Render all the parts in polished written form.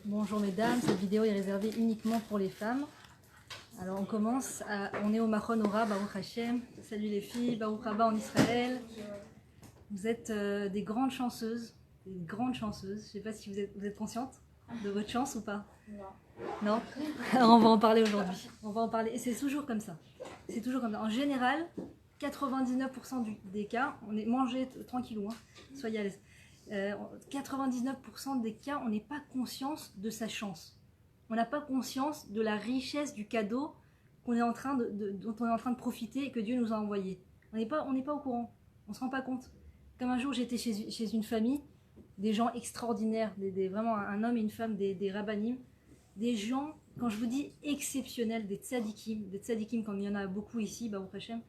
Bonjour mesdames, cette vidéo est réservée uniquement pour les femmes. Alors on commence, on est au Machon Ora, Baruch Hashem. Salut les filles, Baruch Haba en Israël. Vous êtes des grandes chanceuses, des grandes chanceuses. Je ne sais pas si vous êtes conscientes de votre chance ou pas. Non. Alors on va en parler aujourd'hui. On va en parler, et c'est toujours comme ça. C'est toujours comme ça. En général, 99% des cas, on est mangé tranquillou, hein, soyez à l'aise. 99% des cas, on n'est pas conscience de sa chance. On n'a pas conscience de la richesse du cadeau qu'on est en train dont on est en train de profiter et que Dieu nous a envoyé. On n'est pas au courant, on ne se rend pas compte. Comme un jour, j'étais chez une famille, des gens extraordinaires, vraiment un homme et une femme, des rabbinim, des gens, quand je vous dis exceptionnels, des tzadikim, comme il y en a beaucoup ici, Baruch Hashem,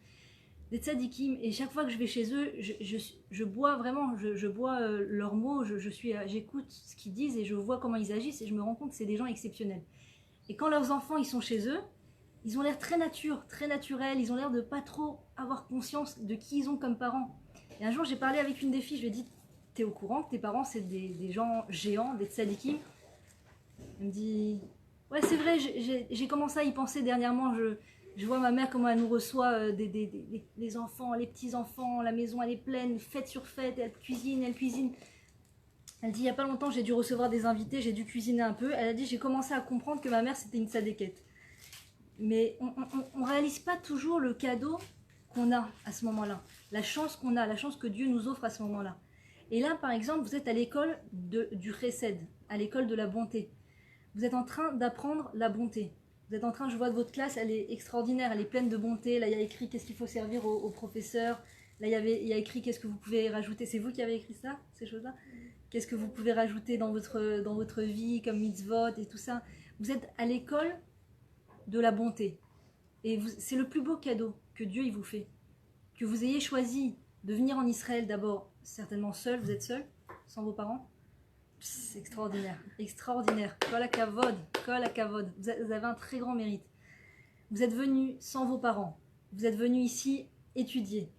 des tzadikim, et chaque fois que je vais chez eux, je bois vraiment, je bois leurs mots, j'écoute ce qu'ils disent et je vois comment ils agissent et je me rends compte que c'est des gens exceptionnels. Et quand leurs enfants ils sont chez eux, ils ont l'air très naturels, ils ont l'air de pas trop avoir conscience de qui ils ont comme parents. Et un jour j'ai parlé avec une des filles, je lui ai dit, t'es au courant que tes parents c'est des gens géants, des tzadikim? Elle me dit, ouais c'est vrai, j'ai commencé à y penser dernièrement, je vois ma mère comment elle nous reçoit, les enfants, les petits-enfants, la maison elle est pleine, fête sur fête, elle cuisine. Elle dit, il n'y a pas longtemps j'ai dû recevoir des invités, j'ai dû cuisiner un peu. Elle a dit, j'ai commencé à comprendre que ma mère c'était une tzadékette. Mais on ne réalise pas toujours le cadeau qu'on a à ce moment-là, la chance qu'on a, la chance que Dieu nous offre à ce moment-là. Et là par exemple, vous êtes à l'école du chesed, à l'école de la bonté. Vous êtes en train d'apprendre la bonté. Vous êtes en train, je vois que votre classe, elle est extraordinaire, elle est pleine de bonté. Là, il y a écrit qu'est-ce qu'il faut servir aux professeurs. Là, il y a écrit qu'est-ce que vous pouvez rajouter. C'est vous qui avez écrit ça, ces choses-là? Qu'est-ce que vous pouvez rajouter dans votre vie, comme mitzvot et tout ça? Vous êtes à l'école de la bonté. Et c'est le plus beau cadeau que Dieu il vous fait. Que vous ayez choisi de venir en Israël d'abord, certainement seul, vous êtes seul, sans vos parents. C'est extraordinaire, extraordinaire. Kol hakavod, kol hakavod. Vous avez un très grand mérite. Vous êtes venu sans vos parents. Vous êtes venu ici étudier.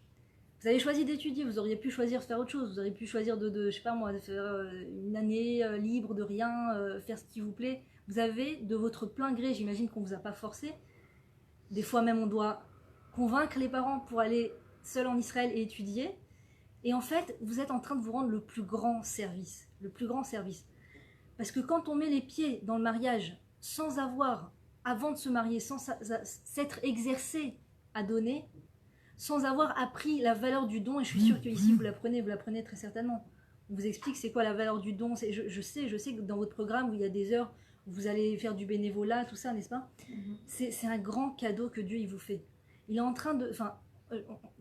Vous avez choisi d'étudier. Vous auriez pu choisir de faire autre chose. Vous auriez pu choisir je sais pas moi, de faire une année libre de rien, faire ce qui vous plaît. Vous avez de votre plein gré. J'imagine qu'on vous a pas forcé. Des fois même, on doit convaincre les parents pour aller seul en Israël et étudier. Et en fait, vous êtes en train de vous rendre le plus grand service. Le plus grand service. Parce que quand on met les pieds dans le mariage sans avoir, avant de se marier, sans s'être exercé à donner, sans avoir appris la valeur du don, et je suis sûre que ici vous l'apprenez très certainement. On vous explique c'est quoi la valeur du don. Je sais que dans votre programme où il y a des heures où vous allez faire du bénévolat, tout ça, n'est-ce pas? C'est un grand cadeau que Dieu il vous fait. Il est en train de...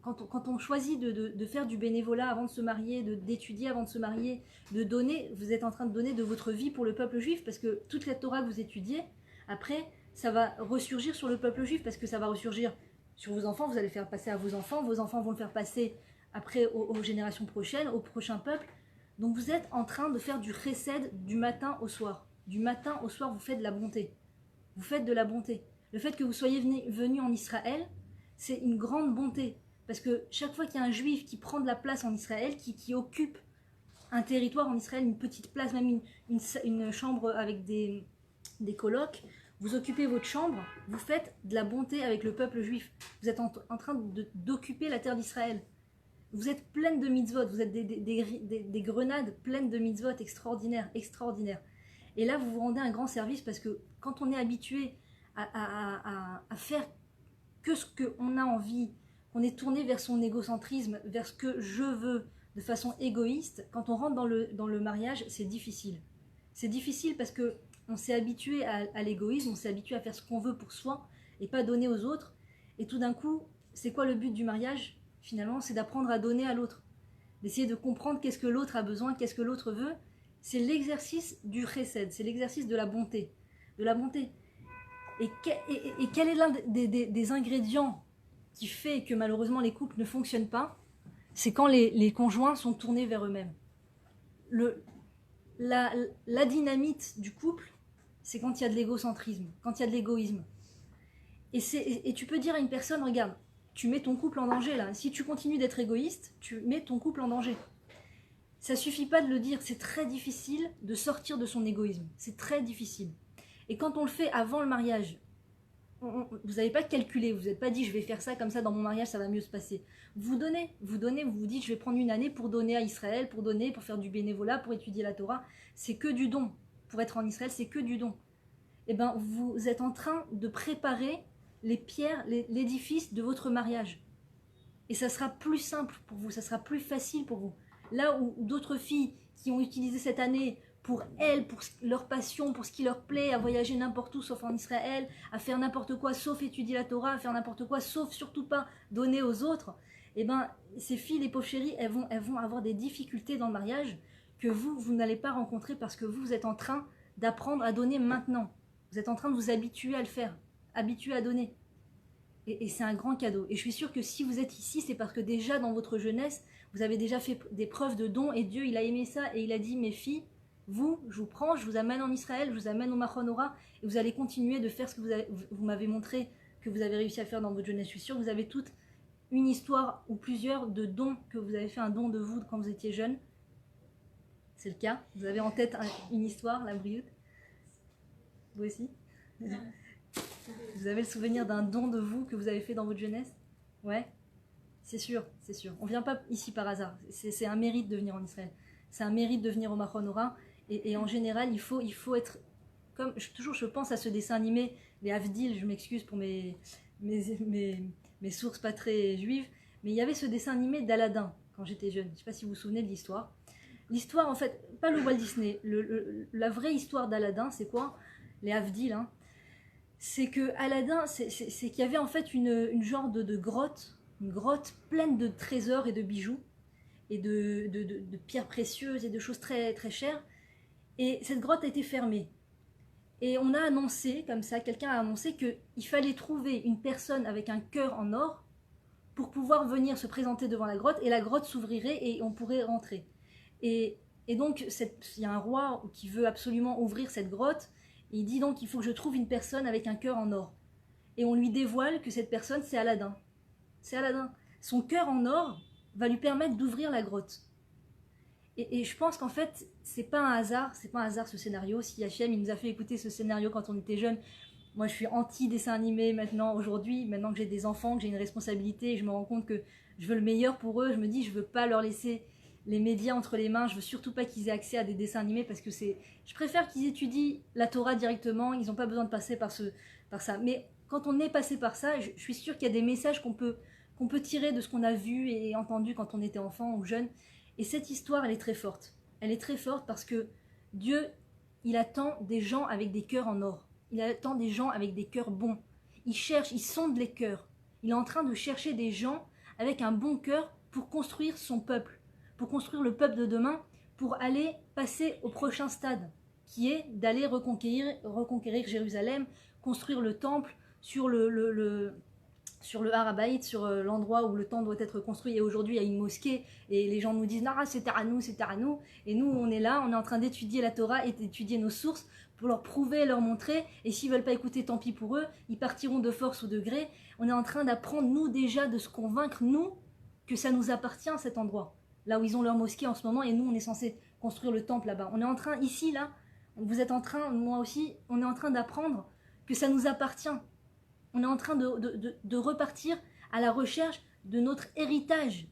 Quand on choisit de faire du bénévolat avant de se marier, d'étudier avant de se marier, de donner, vous êtes en train de donner de votre vie pour le peuple juif, parce que toute la Torah que vous étudiez, après, ça va ressurgir sur le peuple juif, parce que ça va ressurgir sur vos enfants, vous allez faire passer à vos enfants vont le faire passer après aux générations prochaines, au prochain peuple. Donc vous êtes en train de faire du chesed du matin au soir. Du matin au soir, vous faites de la bonté. Vous faites de la bonté. Le fait que vous soyez venu en Israël, c'est une grande bonté. Parce que chaque fois qu'il y a un juif qui prend de la place en Israël, qui occupe un territoire en Israël, une petite place, même une chambre avec des colocs, vous occupez votre chambre, vous faites de la bonté avec le peuple juif. Vous êtes en train d'occuper la terre d'Israël. Vous êtes pleine de mitzvot, vous êtes des grenades pleines de mitzvot extraordinaires. Et là, vous vous rendez un grand service parce que quand on est habitué à faire que ce qu'on a envie, qu'on est tourné vers son égocentrisme, vers ce que je veux de façon égoïste, quand on rentre dans le mariage, c'est difficile. C'est difficile parce qu'on s'est habitué à l'égoïsme, on s'est habitué à faire ce qu'on veut pour soi et pas donner aux autres. Et tout d'un coup, c'est quoi le but du mariage? Finalement, c'est d'apprendre à donner à l'autre. D'essayer de comprendre qu'est-ce que l'autre a besoin, qu'est-ce que l'autre veut. C'est l'exercice du chesed, c'est l'exercice de la bonté. Et quel est l'un des ingrédients qui fait que malheureusement les couples ne fonctionnent pas? C'est quand les conjoints sont tournés vers eux-mêmes. La dynamite du couple, c'est quand il y a de l'égocentrisme, quand il y a de l'égoïsme. Et tu peux dire à une personne, regarde, tu mets ton couple en danger là. Si tu continues d'être égoïste, tu mets ton couple en danger. Ça suffit pas de le dire, c'est très difficile de sortir de son égoïsme. C'est très difficile. Et quand on le fait avant le mariage, vous n'avez pas calculé, vous n'êtes pas dit je vais faire ça comme ça dans mon mariage, ça va mieux se passer. Vous vous dites je vais prendre une année pour donner à Israël, pour donner, pour faire du bénévolat, pour étudier la Torah. C'est que du don. Pour être en Israël, c'est que du don. Eh bien, vous êtes en train de préparer les pierres, l'édifice de votre mariage. Et ça sera plus simple pour vous, ça sera plus facile pour vous. Là où d'autres filles qui ont utilisé cette année pour elles, pour leur passion, pour ce qui leur plaît, à voyager n'importe où sauf en Israël, à faire n'importe quoi sauf étudier la Torah, à faire n'importe quoi sauf surtout pas donner aux autres, eh bien, ces filles, les pauvres chéries, elles vont avoir des difficultés dans le mariage que vous n'allez pas rencontrer parce que vous êtes en train d'apprendre à donner maintenant. Vous êtes en train de vous habituer à le faire, habituer à donner. Et c'est un grand cadeau. Et je suis sûre que si vous êtes ici, c'est parce que déjà dans votre jeunesse, vous avez déjà fait des preuves de dons et Dieu, il a aimé ça et il a dit, mes filles, je vous prends, je vous amène en Israël, je vous amène au Machon Ora et vous allez continuer de faire ce que vous m'avez montré que vous avez réussi à faire dans votre jeunesse. Je suis sûre que vous avez toute une histoire ou plusieurs de dons, que vous avez fait un don de vous quand vous étiez jeune. C'est le cas. Vous avez en tête une histoire, la Brioute. Vous aussi? Vous avez le souvenir d'un don de vous que vous avez fait dans votre jeunesse? Ouais, c'est sûr, c'est sûr. On ne vient pas ici par hasard. C'est un mérite de venir en Israël. C'est un mérite de venir au Machon Ora. Et en général, il faut être... Comme toujours, je pense à ce dessin animé, les Havdil, je m'excuse pour mes sources pas très juives, mais il y avait ce dessin animé d'Aladin quand j'étais jeune. Je ne sais pas si vous vous souvenez de l'histoire. L'histoire, en fait, pas le Walt Disney. La vraie histoire d'Aladin, c'est quoi? Les Havdil, hein. C'est que Aladin, c'est qu'il y avait en fait une genre de grotte, une grotte pleine de trésors et de bijoux, et de pierres précieuses et de choses très, très chères. Et cette grotte a été fermée. Et on a annoncé, comme ça, quelqu'un a annoncé qu'il fallait trouver une personne avec un cœur en or pour pouvoir venir se présenter devant la grotte, et la grotte s'ouvrirait et on pourrait rentrer. Et donc, il y a un roi qui veut absolument ouvrir cette grotte, et il dit donc il faut que je trouve une personne avec un cœur en or. Et on lui dévoile que cette personne, c'est Aladin. C'est Aladin. Son cœur en or va lui permettre d'ouvrir la grotte. Et je pense qu'en fait, c'est pas un hasard ce scénario. Si Hachem, il nous a fait écouter ce scénario quand on était jeune. Moi, je suis anti-dessin animé maintenant que j'ai des enfants, que j'ai une responsabilité, et je me rends compte que je veux le meilleur pour eux. Je me dis, je veux pas leur laisser les médias entre les mains. Je veux surtout pas qu'ils aient accès à des dessins animés parce que je préfère qu'ils étudient la Torah directement. Ils n'ont pas besoin de passer par ça. Mais quand on est passé par ça, je suis sûre qu'il y a des messages qu'on peut tirer de ce qu'on a vu et entendu quand on était enfant ou jeune. Et cette histoire, elle est très forte. Elle est très forte parce que Dieu, il attend des gens avec des cœurs en or. Il attend des gens avec des cœurs bons. Il sonde les cœurs. Il est en train de chercher des gens avec un bon cœur pour construire son peuple, pour construire le peuple de demain, pour aller passer au prochain stade, qui est d'aller reconquérir Jérusalem, construire le temple sur le Har Habayit, sur l'endroit où le temple doit être construit. Et aujourd'hui, il y a une mosquée, et les gens nous disent « Non, c'est à nous, c'est à nous ». Et nous, on est là, on est en train d'étudier la Torah et d'étudier nos sources pour leur prouver, leur montrer. Et s'ils ne veulent pas écouter, tant pis pour eux, ils partiront de force ou de gré. On est en train d'apprendre, nous, déjà, de se convaincre, nous, que ça nous appartient, cet endroit. Là où ils ont leur mosquée en ce moment, et nous, on est censé construire le temple là-bas. On est en train, ici, là, vous êtes en train, moi aussi, on est en train d'apprendre que ça nous appartient. On est en train de repartir à la recherche de notre héritage,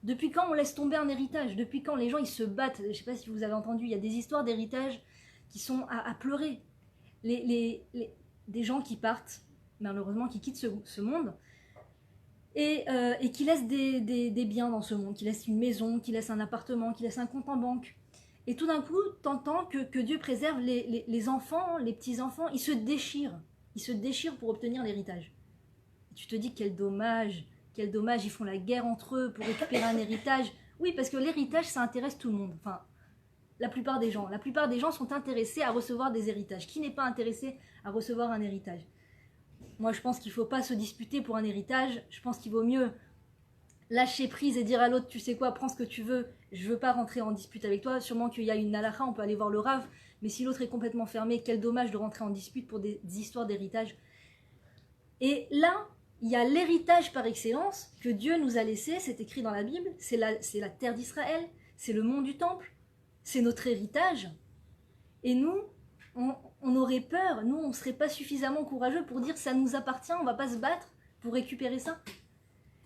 Depuis quand on laisse tomber un héritage? Depuis quand les gens, ils se battent? Je ne sais pas si vous avez entendu, il y a des histoires d'héritage qui sont à pleurer. Des gens qui partent, malheureusement, qui quittent ce monde, et qui laissent des biens dans ce monde, qui laissent une maison, qui laissent un appartement, qui laissent un compte en banque. Et tout d'un coup, t'entends que Dieu préserve les enfants, les petits-enfants, ils se déchirent. Ils se déchirent pour obtenir l'héritage. Et tu te dis quel dommage, ils font la guerre entre eux pour récupérer un héritage. Oui, parce que l'héritage, ça intéresse tout le monde. Enfin, la plupart des gens sont intéressés à recevoir des héritages. Qui n'est pas intéressé à recevoir un héritage? Moi, je pense qu'il ne faut pas se disputer pour un héritage. Je pense qu'il vaut mieux lâcher prise et dire à l'autre, tu sais quoi, prends ce que tu veux, je ne veux pas rentrer en dispute avec toi. Sûrement qu'il y a une halakha, on peut aller voir le Rav. Mais si l'autre est complètement fermé, quel dommage de rentrer en dispute pour des histoires d'héritage. Et là, il y a l'héritage par excellence que Dieu nous a laissé, c'est écrit dans la Bible, c'est la terre d'Israël, c'est le mont du temple, c'est notre héritage. Et nous, on aurait peur, nous on ne serait pas suffisamment courageux pour dire ça nous appartient, on ne va pas se battre pour récupérer ça.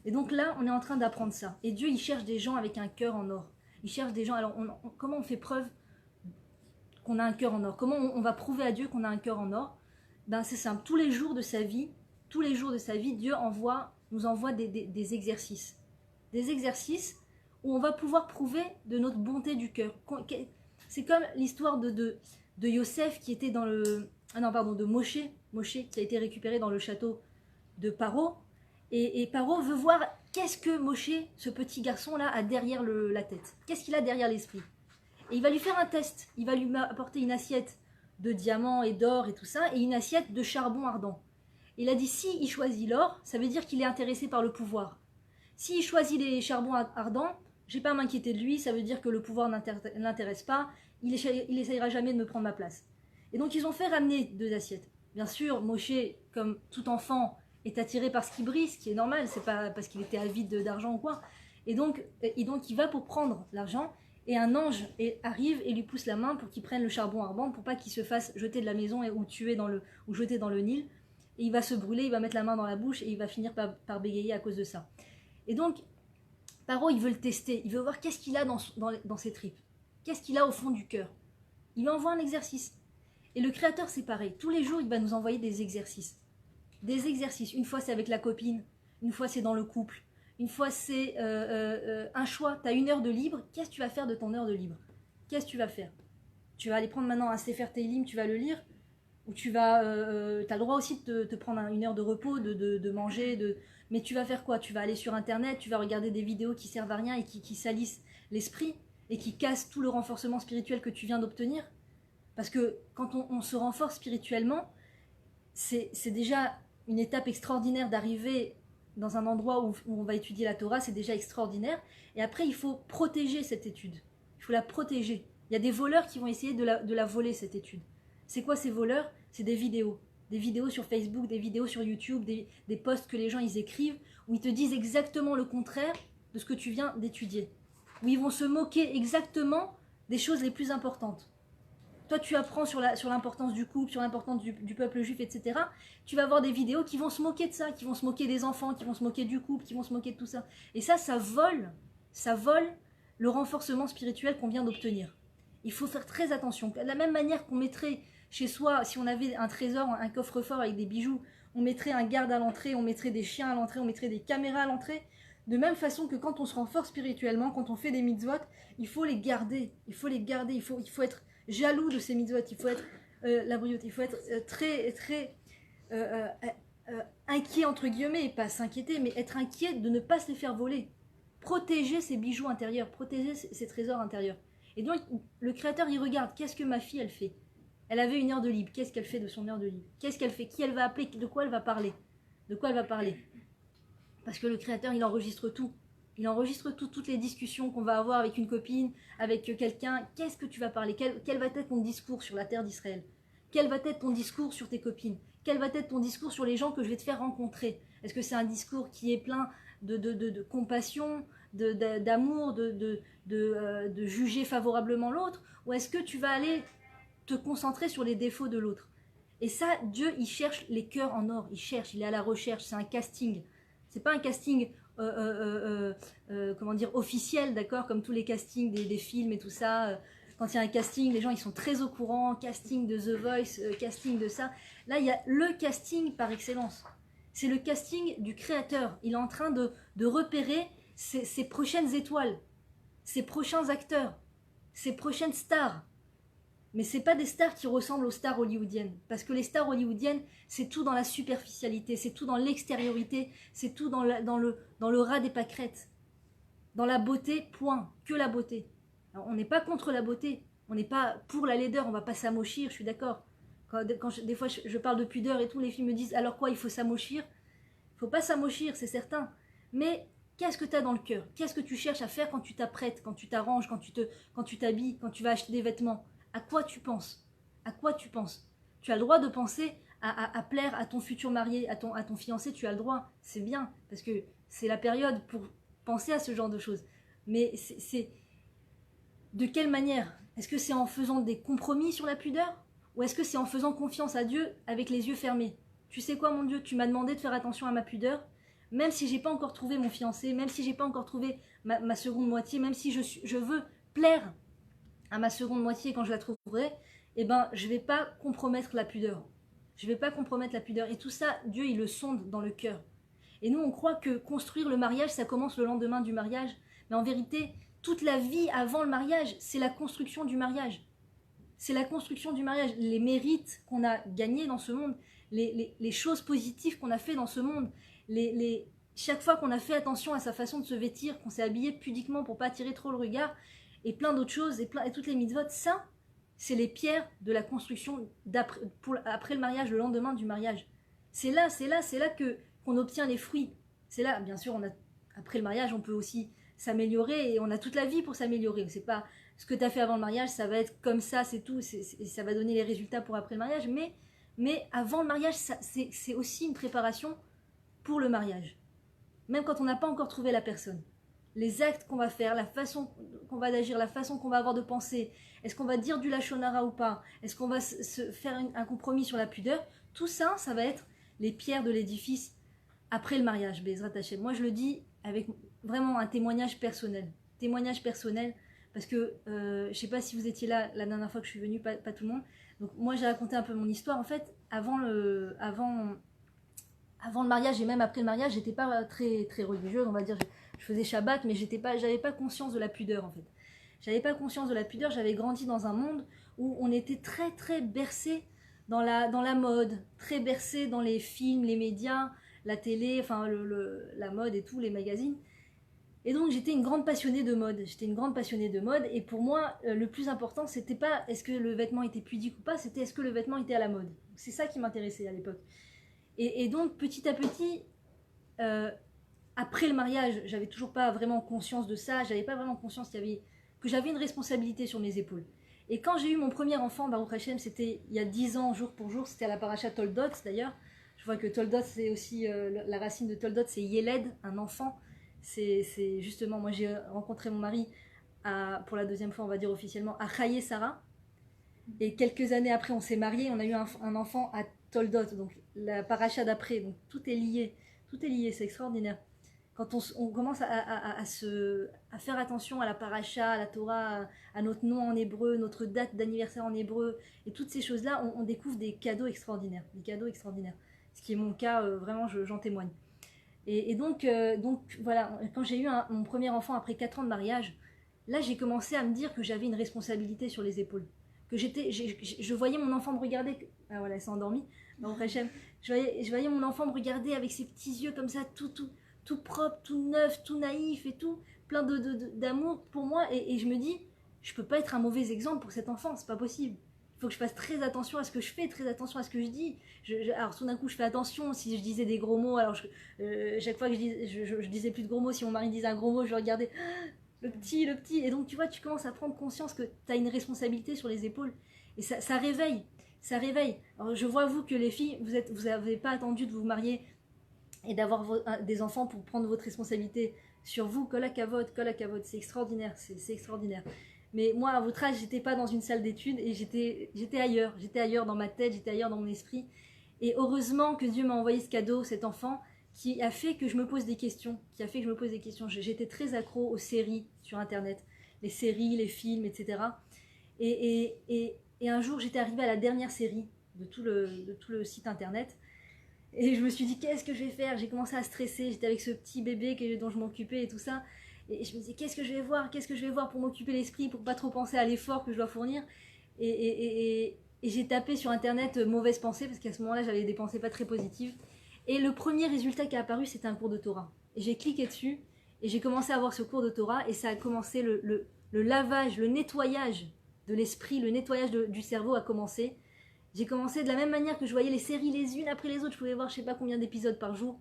Et donc là, on est en train d'apprendre ça. Et Dieu, il cherche des gens avec un cœur en or. Il cherche des gens, alors comment on fait preuve qu'on a un cœur en or? Comment on va prouver à Dieu qu'on a un cœur en or? Ben, c'est simple, tous les jours de sa vie, Dieu nous envoie des exercices. Des exercices où on va pouvoir prouver de notre bonté du cœur. C'est comme l'histoire de Yosef qui était dans le... Ah non, pardon, de Moshe qui a été récupéré dans le château de Paro. Et Paro veut voir qu'est-ce que Moshe, ce petit garçon-là, a derrière la tête. Qu'est-ce qu'il a derrière l'esprit? Et il va lui faire un test. Il va lui apporter une assiette de diamants et d'or et tout ça, et une assiette de charbon ardent. Il a dit, si il choisit l'or, ça veut dire qu'il est intéressé par le pouvoir. S'il choisit les charbons ardents, j'ai pas à m'inquiéter de lui, ça veut dire que le pouvoir ne l'intéresse pas, il essayera jamais de me prendre ma place. Et donc ils ont fait ramener 2 assiettes. Bien sûr, Moshe, comme tout enfant, est attiré par ce qui brille, ce qui est normal, c'est pas parce qu'il était avide d'argent ou quoi. Et donc il va pour prendre l'argent, et un ange arrive et lui pousse la main pour qu'il prenne le charbon ardent, pour pas qu'il se fasse jeter de la maison ou jeter dans le Nil. Et il va se brûler, il va mettre la main dans la bouche et il va finir par bégayer à cause de ça. Et donc, Paro, il veut le tester, il veut voir qu'est-ce qu'il a dans ses tripes, qu'est-ce qu'il a au fond du cœur. Il lui envoie un exercice. Et le Créateur, c'est pareil, tous les jours, il va nous envoyer des exercices. Des exercices, une fois c'est avec la copine, une fois c'est dans le couple, une fois c'est un choix, tu as 1 heure de libre, qu'est-ce que tu vas faire de ton heure de libre? Qu'est-ce que tu vas faire? Tu vas aller prendre maintenant un Sefer Teilim, tu vas le lire? Ou tu vas, t'as le droit aussi de te prendre 1 heure de repos, de manger, mais tu vas faire quoi? Tu vas aller sur internet, tu vas regarder des vidéos qui servent à rien et qui salissent l'esprit et qui cassent tout le renforcement spirituel que tu viens d'obtenir. Parce que quand on se renforce spirituellement, c'est déjà une étape extraordinaire d'arriver dans un endroit où on va étudier la Torah, c'est déjà extraordinaire. Et après, il faut protéger cette étude. Il faut la protéger. Il y a des voleurs qui vont essayer de la voler, cette étude. C'est quoi ces voleurs? C'est des vidéos. Des vidéos sur Facebook, des vidéos sur YouTube, des posts que les gens ils écrivent, où ils te disent exactement le contraire de ce que tu viens d'étudier. Où ils vont se moquer exactement des choses les plus importantes. Toi, tu apprends sur l'importance du couple, sur l'importance du peuple juif, etc. Tu vas voir des vidéos qui vont se moquer de ça, qui vont se moquer des enfants, qui vont se moquer du couple, qui vont se moquer de tout ça. Et ça vole le renforcement spirituel qu'on vient d'obtenir. Il faut faire très attention. De la même manière qu'on mettrait chez soi, si on avait un trésor, un coffre-fort avec des bijoux, on mettrait un garde à l'entrée, on mettrait des chiens à l'entrée, on mettrait des caméras à l'entrée. De même façon que quand on se renforce spirituellement, quand on fait des mitzvot, il faut les garder. Il faut les garder. Il faut être jaloux de ces mitzvot. Il faut être la briote. Il faut être très inquiet entre guillemets, et pas s'inquiéter, mais être inquiet de ne pas se les faire voler. Protéger ses bijoux intérieurs, protéger ses trésors intérieurs. Et donc le Créateur il regarde, qu'est-ce que ma fille elle fait? Elle avait 1 heure de libre, qu'est-ce qu'elle fait de son heure de libre? Qu'est-ce qu'elle fait? Qui elle va appeler? De quoi elle va parler? De quoi elle va parler? Parce que le Créateur il enregistre tout. Il enregistre toutes les discussions qu'on va avoir avec une copine, avec quelqu'un. Qu'est-ce que tu vas parler? Quel va être ton discours sur la terre d'Israël? Quel va être ton discours sur tes copines? Quel va être ton discours sur les gens que je vais te faire rencontrer? Est-ce que c'est un discours qui est plein de compassion, d'amour, de juger favorablement l'autre? Ou est-ce que tu vas aller te concentrer sur les défauts de l'autre? Et ça, Dieu, il cherche les cœurs en or. Il est à la recherche. C'est un casting. C'est pas un casting comment dire, officiel, d'accord, comme tous les castings des films et tout ça. Quand il y a un casting, les gens ils sont très au courant, casting de The Voice, casting de ça. Là, il y a le casting par excellence. C'est le casting du Créateur. Il est en train de repérer ses prochaines étoiles, ses prochains acteurs, ses prochaines stars. Mais c'est pas des stars qui ressemblent aux stars hollywoodiennes. Parce que les stars hollywoodiennes, c'est tout dans la superficialité, c'est tout dans l'extériorité, c'est tout dans le ras des pâquerettes. Dans la beauté, point. Que la beauté. Alors, on n'est pas contre la beauté. On n'est pas pour la laideur, on va pas s'amochir, je suis d'accord. Des fois, je parle de pudeur et tout, les filles me disent, alors quoi, il faut s'amochir? Il faut pas s'amochir, c'est certain. Mais qu'est-ce que tu as dans le cœur? Qu'est-ce que tu cherches à faire quand tu t'apprêtes, quand tu t'arranges, quand tu t'habilles, quand tu vas acheter des vêtements? À quoi tu penses? À quoi tu penses? Tu as le droit de penser à plaire à ton futur marié, à ton fiancé, tu as le droit, c'est bien, parce que c'est la période pour penser à ce genre de choses. Mais c'est de quelle manière? Est-ce que c'est en faisant des compromis sur la pudeur? Ou est-ce que c'est en faisant confiance à Dieu avec les yeux fermés? Tu sais quoi, mon Dieu, tu m'as demandé de faire attention à ma pudeur, même si j'ai pas encore trouvé mon fiancé, même si j'ai pas encore trouvé ma seconde moitié, même si je veux plaire à ma seconde moitié quand je la trouverai, eh ben, je vais pas compromettre la pudeur. Je vais pas compromettre la pudeur. Et tout ça, Dieu, il le sonde dans le cœur. Et nous, on croit que construire le mariage, ça commence le lendemain du mariage. Mais en vérité, toute la vie avant le mariage, c'est la construction du mariage. C'est la construction du mariage. Les mérites qu'on a gagnés dans ce monde, les choses positives qu'on a fait dans ce monde, chaque fois qu'on a fait attention à sa façon de se vêtir, qu'on s'est habillé pudiquement pour pas attirer trop le regard, et plein d'autres choses, et toutes les mitzvot, ça, c'est les pierres de la construction après le mariage, le lendemain du mariage. C'est là qu'on obtient les fruits. C'est là, bien sûr, après le mariage, on peut aussi s'améliorer, et on a toute la vie pour s'améliorer. C'est pas ce que tu as fait avant le mariage, ça va être comme ça, c'est tout, ça va donner les résultats pour après le mariage, mais avant le mariage, c'est aussi une préparation pour le mariage. Même quand on n'a pas encore trouvé la personne. Les actes qu'on va faire, la façon qu'on va agir, la façon qu'on va avoir de penser, est-ce qu'on va dire du lachonara ou pas, est-ce qu'on va se faire un compromis sur la pudeur, tout ça, ça va être les pierres de l'édifice après le mariage, Bezrat Hashem. Moi, je le dis avec vraiment un témoignage personnel, parce que je sais pas si vous étiez là la dernière fois que je suis venue, pas tout le monde. Donc moi, j'ai raconté un peu mon histoire. En fait, avant le mariage et même après le mariage, j'étais pas très très religieuse, on va dire. Je faisais Shabbat, mais j'avais pas conscience de la pudeur en fait. J'avais pas conscience de la pudeur. J'avais grandi dans un monde où on était très très bercé dans la mode, très bercé dans les films, les médias, la télé, enfin la mode et tout, les magazines. Et donc j'étais une grande passionnée de mode. Et pour moi, le plus important, c'était pas est-ce que le vêtement était pudique ou pas, c'était est-ce que le vêtement était à la mode. C'est ça qui m'intéressait à l'époque. Et donc petit à petit, après le mariage, j'avais toujours pas vraiment conscience de ça. J'avais pas vraiment conscience que j'avais une responsabilité sur mes épaules. Et quand j'ai eu mon premier enfant, Baruch Hashem, c'était il y a 10 ans, jour pour jour, c'était à la paracha Toldot d'ailleurs. Je vois que Toldot, c'est aussi la racine de Toldot, c'est Yeled, un enfant. C'est justement, moi j'ai rencontré mon mari pour la deuxième fois, on va dire officiellement, à Chaye Sarah. Et quelques années après, on s'est mariés, on a eu un enfant à Toldot, donc la paracha d'après. Donc tout est lié, c'est extraordinaire. Quand on commence à faire attention à la paracha, à la Torah, à notre nom en hébreu, notre date d'anniversaire en hébreu, et toutes ces choses-là, on découvre des cadeaux extraordinaires. Ce qui est mon cas, vraiment, j'en témoigne. Et donc voilà, quand j'ai eu mon premier enfant après 4 ans de mariage, là j'ai commencé à me dire que j'avais une responsabilité sur les épaules. Que je voyais mon enfant me regarder. Ah voilà, elle s'est endormie. Donc, je voyais mon enfant me regarder avec ses petits yeux comme ça, tout propre, tout neuf, tout naïf et tout, plein d'amour pour moi. Et je me dis, je peux pas être un mauvais exemple pour cet enfant, c'est pas possible. Il faut que je fasse très attention à ce que je fais, très attention à ce que je dis. Alors tout d'un coup, je fais attention si je disais des gros mots. Alors chaque fois que je disais plus de gros mots, si mon mari disait un gros mot, je regardais le petit. Et donc tu vois, tu commences à prendre conscience que tu as une responsabilité sur les épaules. Et ça réveille. Alors je vois vous que les filles, vous n'avez pas attendu de vous marier et d'avoir des enfants pour prendre votre responsabilité sur vous. Kol hakavod, c'est extraordinaire, c'est extraordinaire. Mais moi, à votre âge, j'étais pas dans une salle d'études et j'étais ailleurs dans ma tête, j'étais ailleurs dans mon esprit. Et heureusement que Dieu m'a envoyé ce cadeau, cet enfant, qui a fait que je me pose des questions. J'étais très accro aux séries sur Internet, les séries, les films, etc. Et un jour, j'étais arrivée à la dernière série de tout le site Internet. Et je me suis dit, qu'est-ce que je vais faire? J'ai commencé à stresser, j'étais avec ce petit bébé dont je m'occupais et tout ça. Et je me disais, qu'est-ce que je vais voir pour m'occuper l'esprit, pour pas trop penser à l'effort que je dois fournir. Et j'ai tapé sur Internet mauvaise pensée, parce qu'à ce moment-là, j'avais des pensées pas très positives. Et le premier résultat qui est apparu, c'était un cours de Torah. Et j'ai cliqué dessus, et j'ai commencé à avoir ce cours de Torah, et ça a commencé le lavage, le nettoyage de l'esprit, le nettoyage du cerveau a commencé. J'ai commencé de la même manière que je voyais les séries les unes après les autres. Je pouvais voir je sais pas combien d'épisodes par jour.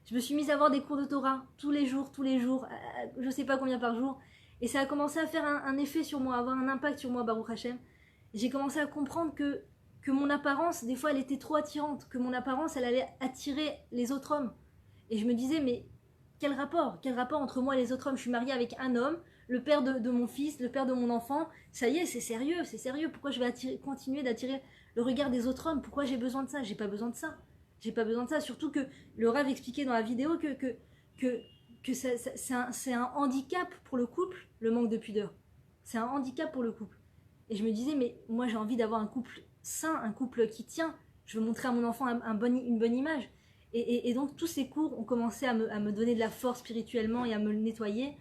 Je me suis mise à avoir des cours de Torah tous les jours, je sais pas combien par jour. Et ça a commencé à faire un effet sur moi, avoir un impact sur moi, Baruch Hashem. J'ai commencé à comprendre que que mon apparence, des fois, elle était trop attirante, que mon apparence, elle allait attirer les autres hommes. Et je me disais, mais quel rapport entre moi et les autres hommes? Je suis mariée avec un homme, le père de mon fils, le père de mon enfant. Ça y est, c'est sérieux. Pourquoi je vais continuer d'attirer le regard des autres hommes? Pourquoi j'ai besoin de ça? J'ai pas besoin de ça. J'ai pas besoin de ça. Surtout que le Rav expliquait dans la vidéo que c'est un handicap pour le couple, le manque de pudeur. C'est un handicap pour le couple. Et je me disais, mais moi j'ai envie d'avoir un couple sain, un couple qui tient. Je veux montrer à mon enfant une bonne image. Et donc tous ces cours ont commencé à me donner de la force spirituellement et à me le nettoyer.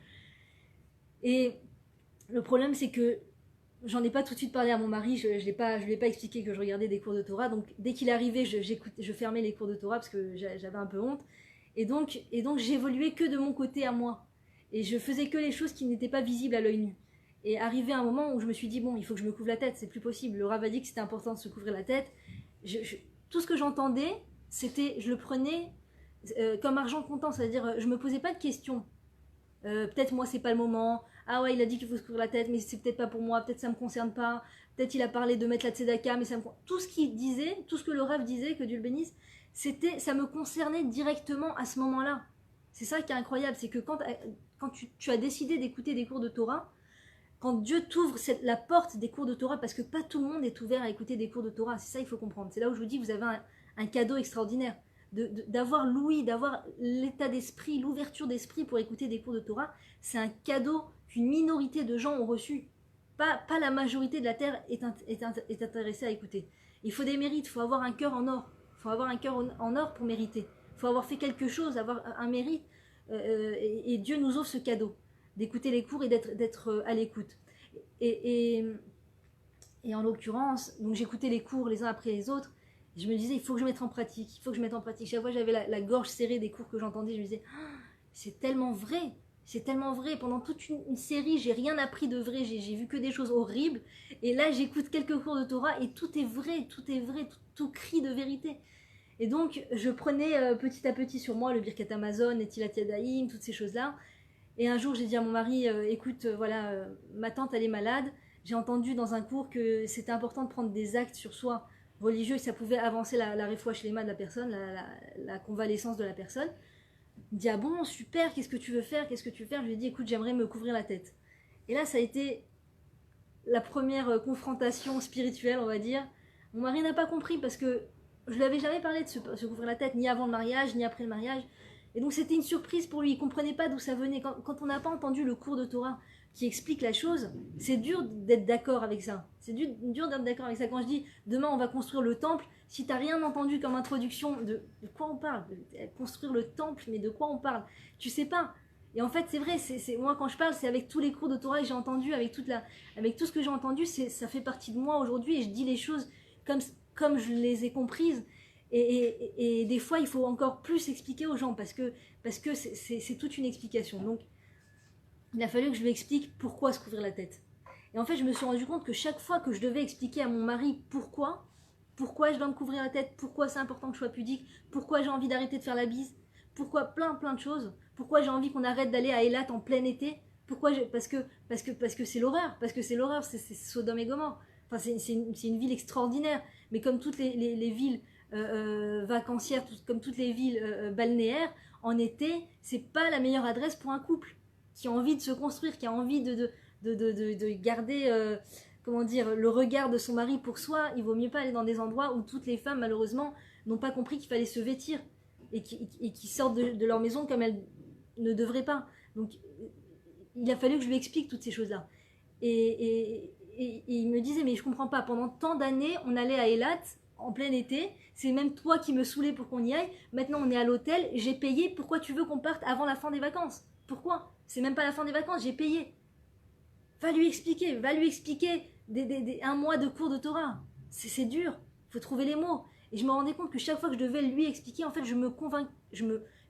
Et le problème, c'est que j'en ai pas tout de suite parlé à mon mari, je lui ai pas expliqué que je regardais des cours de Torah. Donc dès qu'il arrivait, je fermais les cours de Torah parce que j'avais un peu honte. Et donc j'évoluais que de mon côté à moi. Et je faisais que les choses qui n'étaient pas visibles à l'œil nu. Et arrivé un moment où je me suis dit, bon, il faut que je me couvre la tête, c'est plus possible. Le Rav a dit que c'était important de se couvrir la tête. Tout ce que j'entendais, je le prenais comme argent comptant, c'est-à-dire je me posais pas de questions. Peut-être moi c'est pas le moment. Ah ouais, il a dit qu'il faut se couvrir la tête, mais c'est peut-être pas pour moi. Peut-être ça me concerne pas. Peut-être il a parlé de mettre la tzedaka, mais tout ce qu'il disait, tout ce que le Rav disait, que Dieu le bénisse, ça me concernait directement à ce moment-là. C'est ça qui est incroyable, c'est que quand tu as décidé d'écouter des cours de Torah, quand Dieu t'ouvre la porte des cours de Torah, parce que pas tout le monde est ouvert à écouter des cours de Torah, c'est ça il faut comprendre. C'est là où je vous dis, vous avez un cadeau extraordinaire. D'avoir l'ouïe, d'avoir l'état d'esprit, l'ouverture d'esprit pour écouter des cours de Torah, c'est un cadeau qu'une minorité de gens ont reçu. Pas la majorité de la terre est intéressée à écouter. Il faut des mérites, il faut avoir un cœur en or. Il faut avoir un cœur en or pour mériter. Il faut avoir fait quelque chose, avoir un mérite. Et Dieu nous offre ce cadeau d'écouter les cours et d'être à l'écoute. Et en l'occurrence, donc j'écoutais les cours les uns après les autres. Je me disais, il faut que je mette en pratique. Chaque fois, j'avais la gorge serrée des cours que j'entendais. Je me disais, ah, c'est tellement vrai. C'est tellement vrai. Pendant toute une série, j'ai rien appris de vrai. J'ai vu que des choses horribles. Et là, j'écoute quelques cours de Torah et tout est vrai. Tout crie de vérité. Et donc, je prenais petit à petit sur moi le Birkat Amazon, Netilat Yadayim, toutes ces choses-là. Et un jour, j'ai dit à mon mari, écoute, voilà, ma tante, elle est malade. J'ai entendu dans un cours que c'était important de prendre des actes sur soi religieux et ça pouvait avancer la refouach lema de la personne, la convalescence de la personne. Il me dit, ah bon, super, qu'est-ce que tu veux faire? Je lui ai dit, écoute, j'aimerais me couvrir la tête. Et là, ça a été la première confrontation spirituelle, on va dire. Mon mari n'a pas compris parce que je lui avais jamais parlé de se couvrir la tête, ni avant le mariage, ni après le mariage. Et donc c'était une surprise pour lui, il ne comprenait pas d'où ça venait. Quand on n'a pas entendu le cours de Torah qui explique la chose, c'est dur d'être d'accord avec ça. C'est dur d'être d'accord avec ça. Quand je dis demain on va construire le temple, si tu n'as rien entendu comme introduction, de quoi on parle? Construire le temple, mais de quoi on parle? Tu sais pas. Et en fait c'est vrai, moi quand je parle, c'est avec tous les cours de Torah que j'ai entendu, avec tout ce que j'ai entendu, ça fait partie de moi aujourd'hui et je dis les choses comme je les ai comprises. Et des fois, il faut encore plus expliquer aux gens parce que c'est toute une explication. Donc, il a fallu que je lui explique pourquoi se couvrir la tête. Et en fait, je me suis rendu compte que chaque fois que je devais expliquer à mon mari pourquoi je dois me couvrir la tête, pourquoi c'est important que je sois pudique, pourquoi j'ai envie d'arrêter de faire la bise, pourquoi plein de choses, pourquoi j'ai envie qu'on arrête d'aller à Eilat en plein été, parce que c'est l'horreur, c'est Sodome et Gomorrhe. Enfin, c'est une ville extraordinaire, mais comme toutes les villes vacancières, comme toutes les villes balnéaires, en été, c'est pas la meilleure adresse pour un couple qui a envie de se construire, qui a envie de garder comment dire, le regard de son mari pour soi. Il vaut mieux pas aller dans des endroits où toutes les femmes, malheureusement, n'ont pas compris qu'il fallait se vêtir et qui sortent de leur maison comme elles ne devraient pas. Donc, il a fallu que je lui explique toutes ces choses-là. Et il me disait, mais je comprends pas, pendant tant d'années, on allait à Eilat en plein été, c'est même toi qui me saoulais pour qu'on y aille, maintenant on est à l'hôtel, j'ai payé, pourquoi tu veux qu'on parte avant la fin des vacances? Pourquoi? C'est même pas la fin des vacances, j'ai payé. Va lui expliquer un mois de cours de Torah. C'est dur, faut trouver les mots. Et je me rendais compte que chaque fois que je devais lui expliquer, en fait,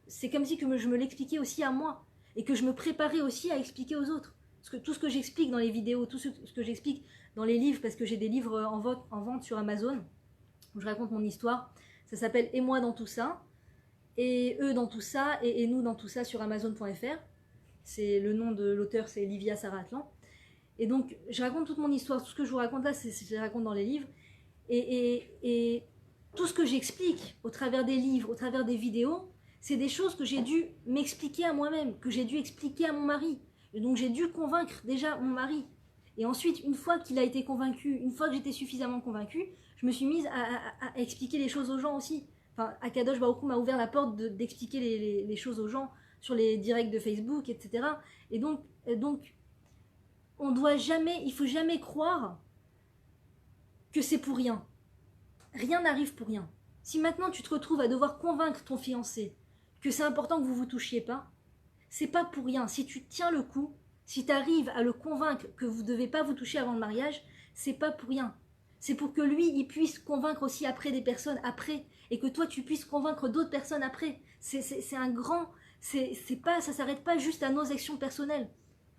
c'est comme si je me l'expliquais aussi à moi. Et que je me préparais aussi à expliquer aux autres. Parce que tout ce que j'explique dans les vidéos, tout ce que j'explique dans les livres, parce que j'ai des livres en vente sur Amazon, où je raconte mon histoire, ça s'appelle « Et moi dans tout ça », et « Eux dans tout ça », et « Nous dans tout ça » sur Amazon.fr. C'est le nom de l'auteur, c'est Livia Sarah Atlan. Et donc, je raconte toute mon histoire, tout ce que je vous raconte là, je le raconte dans les livres. Et tout ce que j'explique au travers des livres, au travers des vidéos, c'est des choses que j'ai dû m'expliquer à moi-même, que j'ai dû expliquer à mon mari. Et donc j'ai dû convaincre déjà mon mari. Et ensuite, une fois qu'il a été convaincu, une fois que j'étais suffisamment convaincue, je me suis mise à expliquer les choses aux gens aussi. Enfin, Akadosh Baruch Hu m'a ouvert la porte d'expliquer les choses aux gens sur les directs de Facebook, etc. Et donc on doit jamais, il faut jamais croire que c'est pour rien. Rien n'arrive pour rien. Si maintenant tu te retrouves à devoir convaincre ton fiancé que c'est important que vous vous touchiez pas, c'est pas pour rien. Si tu tiens le coup, si tu arrives à le convaincre que vous ne devez pas vous toucher avant le mariage, c'est pas pour rien. C'est pour que lui, il puisse convaincre aussi après des personnes après, et que toi, tu puisses convaincre d'autres personnes après. C'est un grand... ça s'arrête pas juste à nos actions personnelles.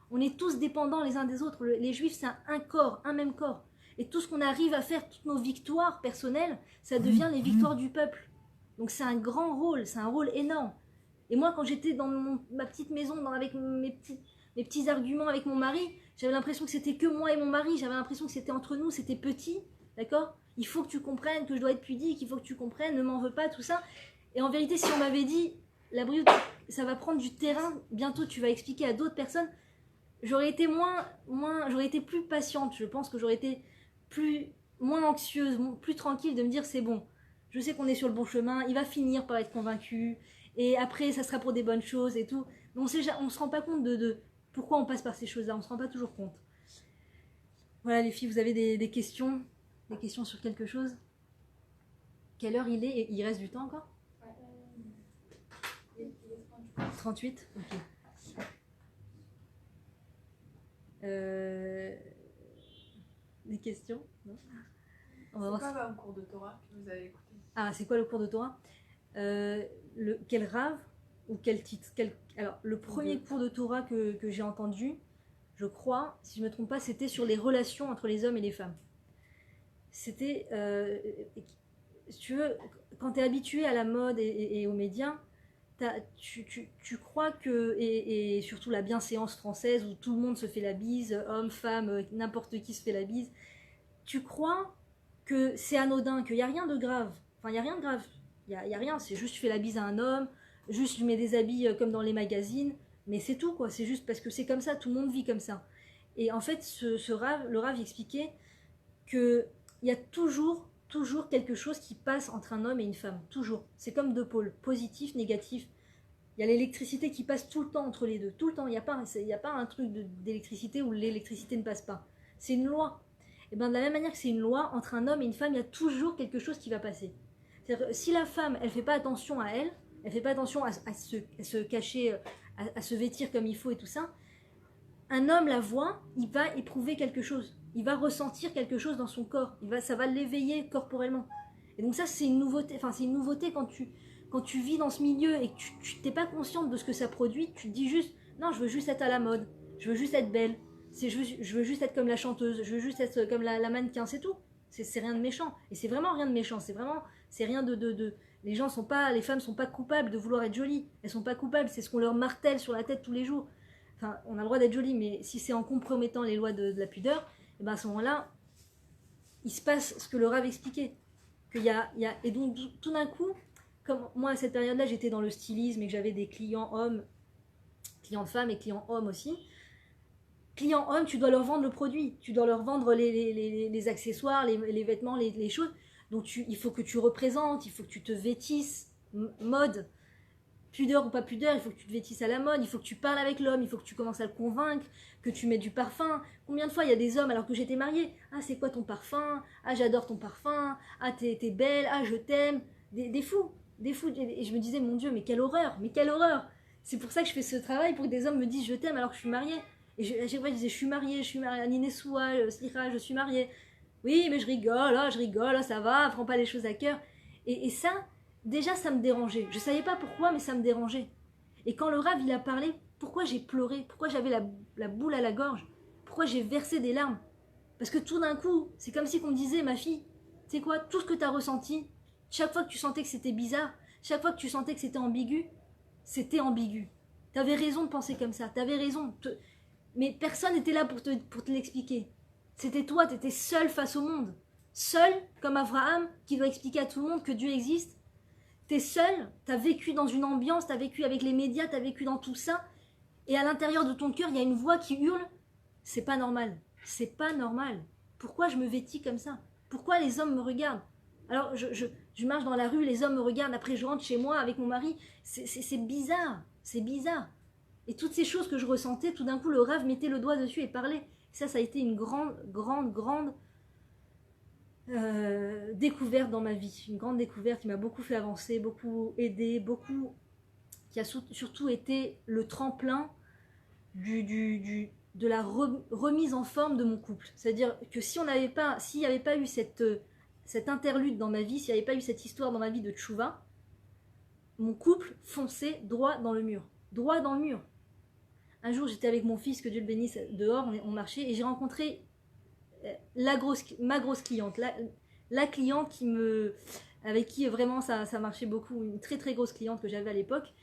On est tous dépendants les uns des autres. Les juifs, c'est un corps, un même corps. Et tout ce qu'on arrive à faire, toutes nos victoires personnelles, ça devient les victoires du peuple. Donc c'est un grand rôle, c'est un rôle énorme. Et moi, quand j'étais dans ma petite maison, avec mes petits arguments avec mon mari, j'avais l'impression que c'était que moi et mon mari, j'avais l'impression que c'était entre nous, c'était petit, d'accord? Il faut que tu comprennes que je dois être pudique, il faut que tu comprennes, ne m'en veux pas, tout ça. Et en vérité, si on m'avait dit, la Brio, ça va prendre du terrain, bientôt tu vas expliquer à d'autres personnes, j'aurais été j'aurais été plus patiente, je pense que j'aurais été moins anxieuse, plus tranquille de me dire c'est bon, je sais qu'on est sur le bon chemin, il va finir par être convaincu, et après ça sera pour des bonnes choses et tout. Mais on se rend pas compte de pourquoi on passe par ces choses-là, on se rend pas toujours compte. Voilà les filles, vous avez des questions? Des questions sur quelque chose? Quelle heure il est? Et il reste du temps encore? 38. Ok. Des questions? Non. C'est quoi un cours de Torah que vous avez écouté? Ah, c'est quoi le cours de Torah? Quel rave ou quel titre? Alors, le premier cours de Torah que j'ai entendu, je crois, si je ne me trompe pas, c'était sur les relations entre les hommes et les femmes. C'était, si tu veux, quand tu es habitué à la mode et aux médias, tu crois que, et surtout la bienséance française où tout le monde se fait la bise, homme, femme, n'importe qui se fait la bise, tu crois que c'est anodin, qu'il n'y a rien de grave. Enfin, il n'y a rien de grave. Il y a rien, c'est juste je fais la bise à un homme, juste je mets des habits comme dans les magazines, mais c'est tout quoi, c'est juste parce que c'est comme ça, tout le monde vit comme ça. Et en fait, le Rav expliquait qu'il y a toujours quelque chose qui passe entre un homme et une femme, toujours. C'est comme deux pôles, positif, négatif. Il y a l'électricité qui passe tout le temps entre les deux, tout le temps. Il n'y a pas un truc d'électricité où l'électricité ne passe pas. C'est une loi. Et bien de la même manière que c'est une loi, entre un homme et une femme, il y a toujours quelque chose qui va passer. C'est-à-dire que si la femme, elle ne fait pas attention à elle ne fait pas attention à se cacher, à se vêtir comme il faut et tout ça, un homme la voit, il va éprouver quelque chose. Il va ressentir quelque chose dans son corps. Ça va l'éveiller corporellement. Et donc ça, c'est une nouveauté. Enfin, c'est une nouveauté quand tu vis dans ce milieu et que tu n'es pas consciente de ce que ça produit, tu te dis juste, non, je veux juste être à la mode. Je veux juste être belle. Je veux juste être comme la chanteuse. Je veux juste être comme la mannequin, c'est tout. C'est rien de méchant. Et c'est vraiment rien de méchant. C'est rien de les femmes sont pas coupables de vouloir être jolies. Elles sont pas coupables. C'est ce qu'on leur martèle sur la tête tous les jours. Enfin, on a le droit d'être jolie, mais si c'est en compromettant les lois de la pudeur, et ben à ce moment-là, il se passe ce que le Rav expliquait. Et donc, tout d'un coup, comme moi, à cette période-là, j'étais dans le stylisme et que j'avais des clients hommes, clients femmes et clients hommes aussi. Clients hommes, tu dois leur vendre le produit. Tu dois leur vendre les accessoires, les vêtements, les choses. Donc, il faut que tu représentes, il faut que tu te vêtisses, mode. Pudeur ou pas pudeur, il faut que tu te vêtisses à la mode, il faut que tu parles avec l'homme, il faut que tu commences à le convaincre, que tu mets du parfum. Combien de fois il y a des hommes alors que j'étais mariée? Ah, c'est quoi ton parfum? Ah, j'adore ton parfum. Ah, t'es belle. Ah, je t'aime. Des fous. Et je me disais, mon Dieu, mais quelle horreur, mais quelle horreur. C'est pour ça que je fais ce travail, pour que des hommes me disent je t'aime alors que je suis mariée. Et à chaque fois, je disais, je suis mariée, Ninesoua, Slicha, je suis mariée. Oui, mais je rigole, ça va, prends pas les choses à cœur. Et ça... Déjà, ça me dérangeait. Je ne savais pas pourquoi, mais ça me dérangeait. Et quand le Rav, il a parlé, pourquoi j'ai pleuré? Pourquoi j'avais la boule à la gorge? Pourquoi j'ai versé des larmes? Parce que tout d'un coup, c'est comme si on me disait, ma fille, tu sais quoi, tout ce que tu as ressenti, chaque fois que tu sentais que c'était bizarre, chaque fois que tu sentais que c'était ambigu. Tu avais raison de penser comme ça, tu avais raison. Mais personne n'était là pour te l'expliquer. C'était toi, tu étais seule face au monde. seul, comme Abraham, qui doit expliquer à tout le monde que Dieu existe. T'es seul, t'as vécu dans une ambiance, t'as vécu avec les médias, t'as vécu dans tout ça, et à l'intérieur de ton cœur, il y a une voix qui hurle. C'est pas normal. C'est pas normal. Pourquoi je me vêtis comme ça? Pourquoi les hommes me regardent? Alors, je marche dans la rue, les hommes me regardent, après je rentre chez moi avec mon mari. C'est bizarre. C'est bizarre. Et toutes ces choses que je ressentais, tout d'un coup, le Rav mettait le doigt dessus et parlait. Ça a été une grande découverte dans ma vie. Une grande découverte qui m'a beaucoup fait avancer, beaucoup aidé, qui a surtout été le tremplin de la remise en forme de mon couple. C'est-à-dire que s'il n'y avait pas eu cette interlude dans ma vie, s'il n'y avait pas eu cette histoire dans ma vie de tchouva, mon couple fonçait droit dans le mur. Droit dans le mur. Un jour, j'étais avec mon fils, que Dieu le bénisse, dehors, on marchait, et j'ai rencontré ma grosse cliente, la cliente avec qui vraiment ça marchait beaucoup, une très très grosse cliente que j'avais à l'époque.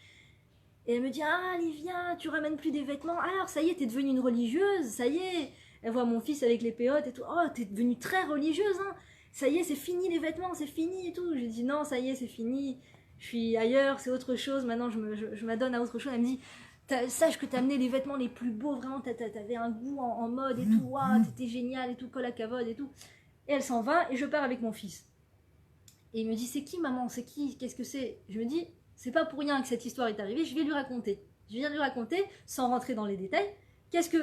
Et elle me dit: ah Livia, tu ramènes plus des vêtements, alors ça y est, t'es devenue une religieuse, ça y est. Elle voit mon fils avec les péotes et tout: oh, t'es devenue très religieuse, hein, ça y est, c'est fini les vêtements, c'est fini et tout. J'ai dit: non, ça y est, c'est fini, je suis ailleurs, c'est autre chose, maintenant je m'adonne à autre chose. Elle me dit: sache que t'as amené les vêtements les plus beaux, vraiment, t'avais un goût en mode et tout, wow, t'étais génial et tout, kol hakavod et tout. Et elle s'en va et je pars avec mon fils. Et il me dit: c'est qui maman, c'est qui, qu'est-ce que c'est? Je me dis: c'est pas pour rien que cette histoire est arrivée, je vais lui raconter. Je viens de lui raconter, sans rentrer dans les détails,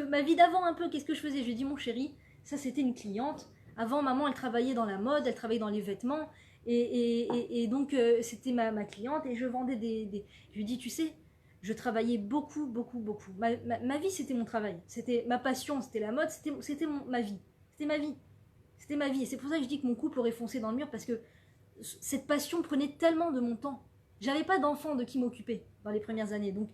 ma vie d'avant un peu, qu'est-ce que je faisais. Je lui ai dit: mon chéri, ça c'était une cliente. Avant, maman, elle travaillait dans la mode, elle travaillait dans les vêtements, et donc c'était ma cliente, et je vendais Je lui ai dit: tu sais, je travaillais beaucoup. Ma vie, c'était mon travail. C'était ma passion, c'était la mode, c'était ma vie. C'était ma vie. C'était ma vie. Et c'est pour ça que je dis que mon couple aurait foncé dans le mur, parce que cette passion prenait tellement de mon temps. J'avais pas d'enfant de qui m'occuper dans les premières années. Donc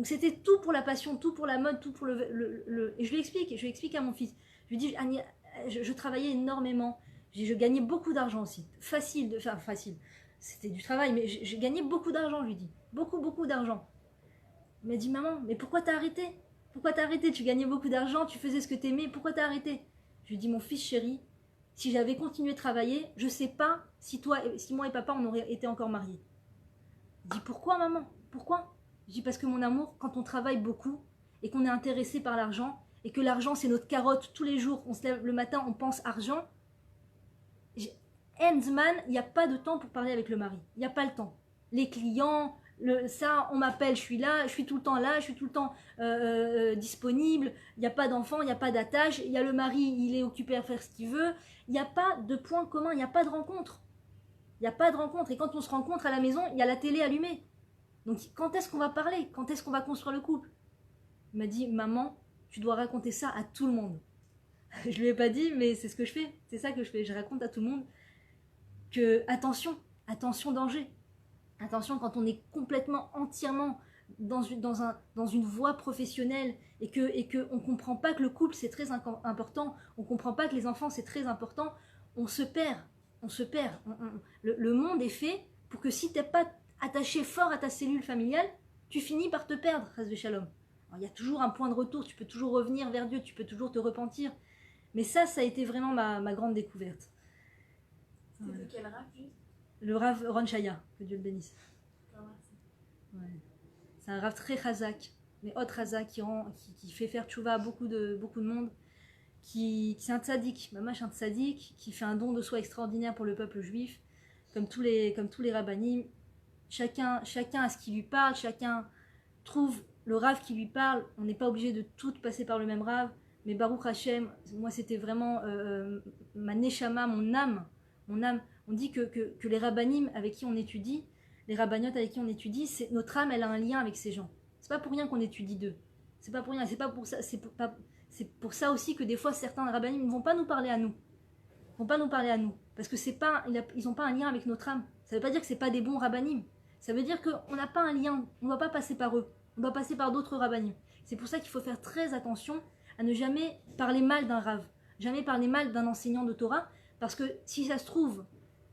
c'était tout pour la passion, tout pour la mode, tout pour Et je lui explique à mon fils. Je lui dis: Annie, je travaillais énormément. Je gagnais beaucoup d'argent aussi. Facile. C'était du travail, mais je gagnais beaucoup d'argent, je lui dis. Beaucoup d'argent. Il m'a dit: maman, mais pourquoi t'as arrêté? Pourquoi t'as arrêté? Tu gagnais beaucoup d'argent, tu faisais ce que t'aimais, pourquoi t'as arrêté? Je lui dis: mon fils chéri, si j'avais continué de travailler, je sais pas si moi et papa on aurait été encore mariés. Je dis: pourquoi maman? Pourquoi? Je dis: parce que mon amour, quand on travaille beaucoup et qu'on est intéressé par l'argent, et que l'argent c'est notre carotte tous les jours, on se lève le matin, on pense argent, Handsman, il n'y a pas de temps pour parler avec le mari. Il n'y a pas le temps. Les clients, on m'appelle, je suis là, je suis tout le temps là, je suis tout le temps disponible. Il n'y a pas d'enfant, il n'y a pas d'attache. Il y a le mari, il est occupé à faire ce qu'il veut. Il n'y a pas de point commun, il n'y a pas de rencontre. Il n'y a pas de rencontre. Et quand on se rencontre à la maison, il y a la télé allumée. Donc quand est-ce qu'on va parler? Quand est-ce qu'on va construire le couple? Il m'a dit: maman, tu dois raconter ça à tout le monde. Je lui ai pas dit, mais c'est ce que je fais. C'est ça que je fais. Je raconte à tout le monde que attention danger. Attention quand on est complètement, entièrement dans une voie professionnelle et que on comprend pas que le couple c'est très important, on comprend pas que les enfants c'est très important, on se perd. Le monde est fait pour que si t'es pas attaché fort à ta cellule familiale, tu finis par te perdre, Chas v'Shalom. Alors il y a toujours un point de retour, tu peux toujours revenir vers Dieu, tu peux toujours te repentir. Mais ça a été vraiment ma grande découverte. C'était de quel Rav juste? Le Rav Ron Shaya, que Dieu le bénisse. Ouais. C'est un Rav très chazak, mais autre chazak qui fait faire tchouva à beaucoup de monde, c'est un tzaddik, mamash un tzaddik, qui fait un don de soi extraordinaire pour le peuple juif, comme tous les rabbanim. Chacun a ce qui lui parle, chacun trouve le Rav qui lui parle. On n'est pas obligé de tout passer par le même Rav, mais Baruch Hashem, moi c'était vraiment ma neshama, mon âme. On dit que les rabbanim avec qui on étudie, les rabbanotes avec qui on étudie, notre âme, elle a un lien avec ces gens. C'est pas pour rien qu'on étudie d'eux. C'est pas pour rien. C'est pour ça aussi que des fois certains rabbanim ne vont pas nous parler à nous. Parce que ils n'ont pas un lien avec notre âme. Ça veut pas dire que c'est pas des bons rabbanim. Ça veut dire qu'on n'a pas un lien. On ne doit pas passer par eux. On doit passer par d'autres rabbanim. C'est pour ça qu'il faut faire très attention à ne jamais parler mal d'un rav, jamais parler mal d'un enseignant de Torah, parce que si ça se trouve,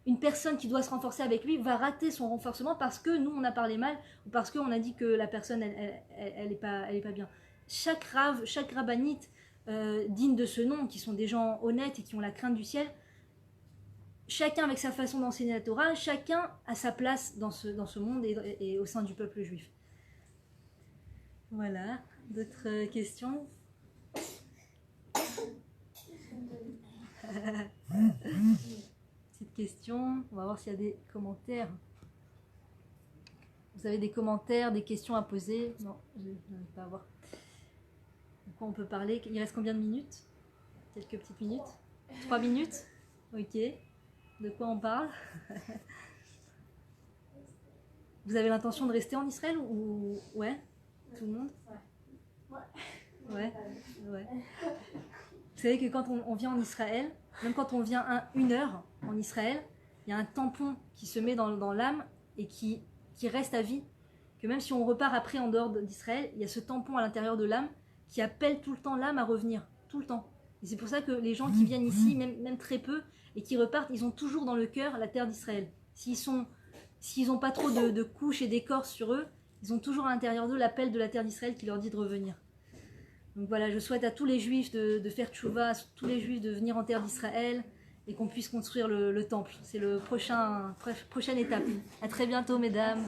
une personne qui doit se renforcer avec lui va rater son renforcement parce que nous on a parlé mal ou parce qu'on a dit que la personne elle est pas bien. Chaque rav, chaque rabbinite digne de ce nom, qui sont des gens honnêtes et qui ont la crainte du ciel, chacun avec sa façon d'enseigner la Torah, chacun a sa place dans ce monde et au sein du peuple juif. Voilà, d'autres questions? Petite question, on va voir s'il y a des commentaires. Vous avez des commentaires, des questions à poser? Non, je n'arrive pas à voir. De quoi on peut parler? Il reste combien de minutes? Quelques petites minutes? 3 minutes? Ok. De quoi on parle? Vous avez l'intention de rester en Israël ou... Ouais? Tout le monde? Ouais. Ouais. Vous savez que quand on vient en Israël, même quand on vient une heure en Israël, il y a un tampon qui se met dans l'âme et qui reste à vie. Que même si on repart après en dehors d'Israël, il y a ce tampon à l'intérieur de l'âme qui appelle tout le temps l'âme à revenir. Tout le temps. Et c'est pour ça que les gens qui viennent ici, même très peu, et qui repartent, ils ont toujours dans le cœur la terre d'Israël. S'ils n'ont pas trop de couches et d'écorce sur eux, ils ont toujours à l'intérieur d'eux l'appel de la terre d'Israël qui leur dit de revenir. Donc voilà, je souhaite à tous les juifs de faire tchouva, à tous les juifs de venir en terre d'Israël et qu'on puisse construire le temple. C'est la prochaine étape. À très bientôt, mesdames.